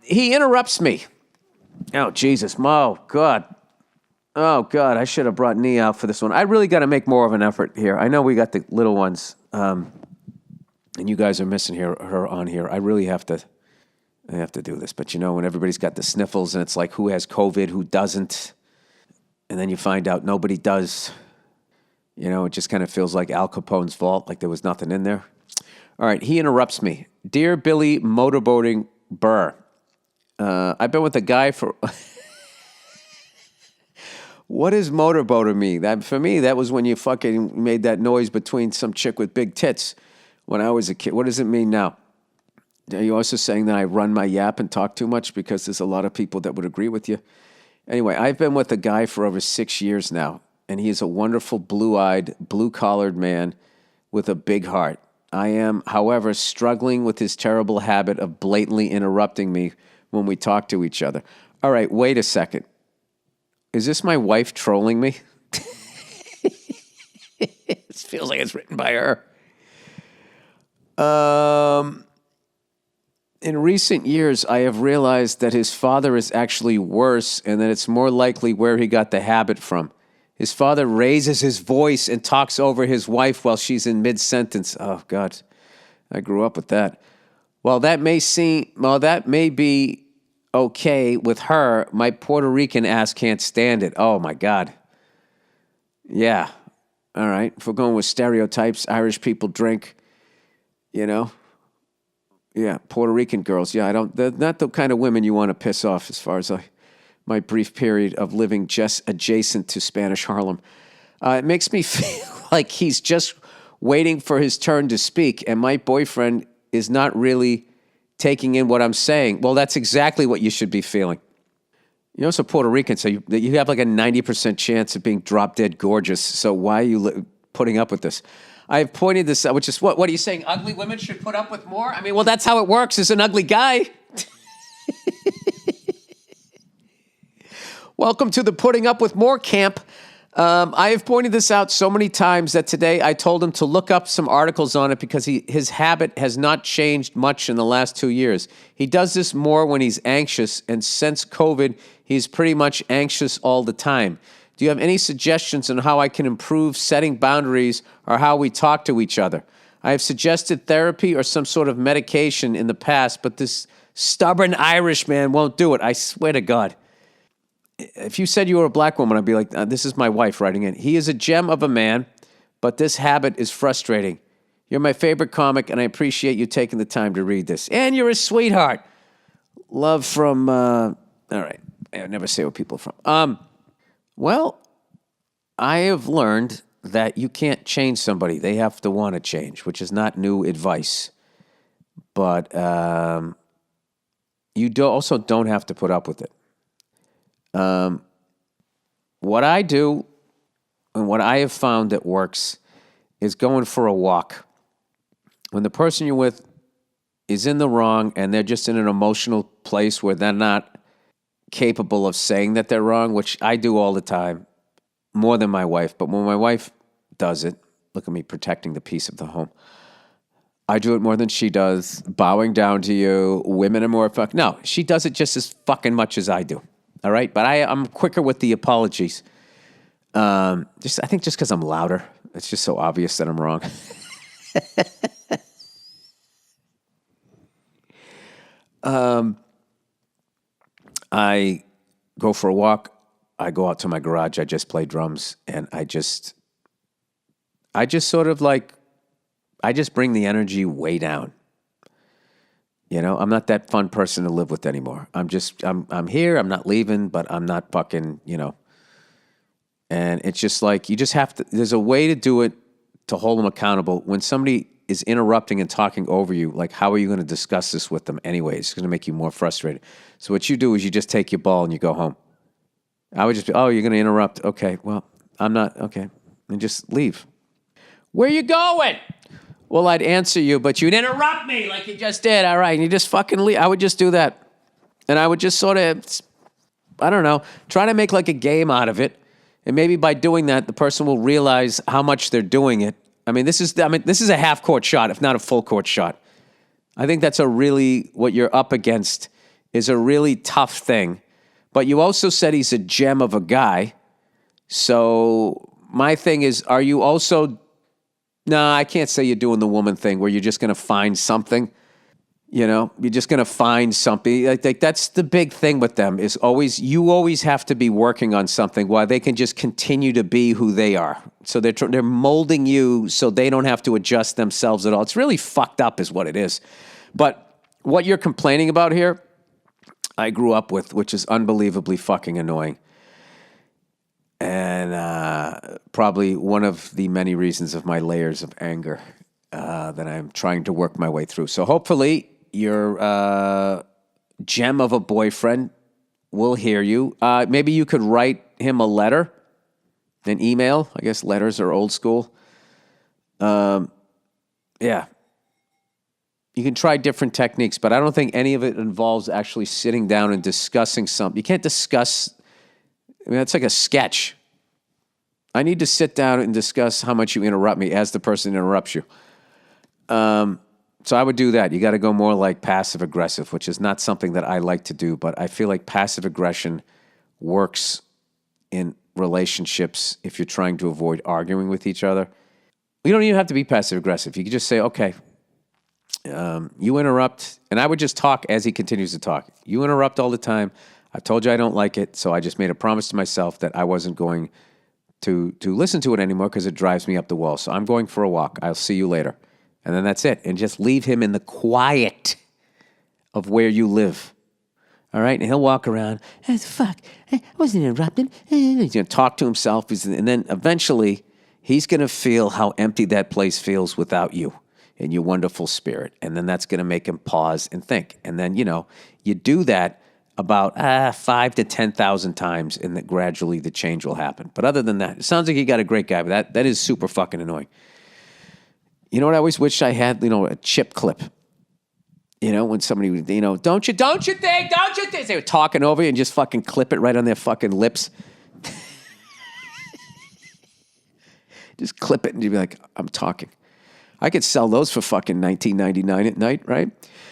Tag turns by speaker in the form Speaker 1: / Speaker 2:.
Speaker 1: he interrupts me. Oh, Jesus. Oh, God. Oh, God. I should have brought Nee out for this one. I really got to make more of an effort here. I know we got the little ones, and you guys are missing her on here. I really have to do this. But, when everybody's got the sniffles and it's like who has COVID, who doesn't, and then you find out nobody does, it just kind of feels like Al Capone's fault, like there was nothing in there. All right, he interrupts me. Dear Billy Motorboating Burr, I've been with a guy for... What does motorboater mean? For me, that was when you fucking made that noise between some chick with big tits when I was a kid. What does it mean now? Are you also saying that I run my yap and talk too much? Because there's a lot of people that would agree with you. Anyway, I've been with a guy for over 6 years now, and he is a wonderful, blue-eyed, blue-collared man with a big heart. I am, however, struggling with his terrible habit of blatantly interrupting me when we talk to each other. All right, wait a second. Is this my wife trolling me? It feels like it's written by her. In recent years, I have realized that his father is actually worse and that it's more likely where he got the habit from. His father raises his voice and talks over his wife while she's in mid-sentence. Oh, God. I grew up with that. While that may be okay with her, my Puerto Rican ass can't stand it. Oh, my God. Yeah. All right. If we're going with stereotypes, Irish people drink, Yeah, Puerto Rican girls. Yeah, they're not the kind of women you want to piss off as far as my brief period of living just adjacent to Spanish Harlem. It makes me feel like he's just waiting for his turn to speak, and my boyfriend is not really taking in what I'm saying. Well, that's exactly what you should be feeling. You're also Puerto Rican, so you have like a 90% chance of being drop dead gorgeous, so why are you putting up with this? I have pointed this out, which is what are you saying? Ugly women should put up with more? I mean, well, that's how it works as an ugly guy. Welcome to the putting up with more camp. I have pointed this out so many times that today I told him to look up some articles on it because his habit has not changed much in the last 2 years. He does this more when he's anxious, and since COVID, he's pretty much anxious all the time. Do you have any suggestions on how I can improve setting boundaries or how we talk to each other? I have suggested therapy or some sort of medication in the past, but this stubborn Irish man won't do it. I swear to God. If you said you were a black woman, I'd be like, this is my wife writing in. He is a gem of a man, but this habit is frustrating. You're my favorite comic, and I appreciate you taking the time to read this. And you're a sweetheart. Love from, all right. I never say what people are from. Well, I have learned that you can't change somebody. They have to want to change, which is not new advice. But you also don't have to put up with it. What I do and what I have found that works is going for a walk. When the person you're with is in the wrong and they're just in an emotional place where they're not capable of saying that they're wrong, which I do all the time, more than my wife. But when my wife does it, look at me protecting the peace of the home. I do it more than she does, bowing down to you. Women are more no, she does it just as fucking much as I do. All right, but I'm quicker with the apologies. I think just because I'm louder, it's just so obvious that I'm wrong. I go for a walk. I go out to my garage. I just play drums, and I just sort of like, I just bring the energy way down. I'm not that fun person to live with anymore. I'm here, I'm not leaving, but I'm not fucking, And it's just like, you just have to, there's a way to do it to hold them accountable. When somebody is interrupting and talking over you, like, how are you going to discuss this with them anyway? It's going to make you more frustrated. So what you do is you just take your ball and you go home. I would just be, oh, you're going to interrupt. Okay, well, I'm not, okay. And just leave. Where you going? Well, I'd answer you, but you'd interrupt me like you just did. All right, and you just fucking leave. I would just do that. And I would just sort of, I don't know, try to make like a game out of it. And maybe by doing that, the person will realize how much they're doing it. This is a half-court shot, if not a full-court shot. I think that's what you're up against is a really tough thing. But you also said he's a gem of a guy. So my thing is, are you also... Nah, I can't say you're doing the woman thing where you're just going to find something. You know, you're just going to find something. I think that's the big thing with them is you always have to be working on something while they can just continue to be who they are. So they're molding you so they don't have to adjust themselves at all. It's really fucked up is what it is. But what you're complaining about here, I grew up with, which is unbelievably fucking annoying. And probably one of the many reasons of my layers of anger that I'm trying to work my way through. So hopefully your gem of a boyfriend will hear you. Maybe you could write him a letter, an email. I guess letters are old school. Yeah. You can try different techniques, but I don't think any of it involves actually sitting down and discussing something. You can't discuss... I mean, that's like a sketch. I need to sit down and discuss how much you interrupt me as the person interrupts you. So I would do that. You got to go more like passive aggressive, which is not something that I like to do, but I feel like passive aggression works in relationships if you're trying to avoid arguing with each other. You don't even have to be passive aggressive. You can just say, okay, you interrupt, and I would just talk as he continues to talk. You interrupt all the time. I've told you I don't like it, so I just made a promise to myself that I wasn't going to listen to it anymore because it drives me up the wall. So I'm going for a walk. I'll see you later. And then that's it. And just leave him in the quiet of where you live. All right? And he'll walk around. Fuck, I wasn't interrupted. He's going to talk to himself. And then eventually, he's going to feel how empty that place feels without you and your wonderful spirit. And then that's going to make him pause and think. And then, you do that about 5 to 10,000 times, and that gradually the change will happen. But other than that, it sounds like you got a great guy, but that is super fucking annoying. You know what I always wished I had? A chip clip. When somebody would, don't you think? They were talking over you and just fucking clip it right on their fucking lips. Just clip it and you'd be like, I'm talking. I could sell those for fucking $19.99 at night, right?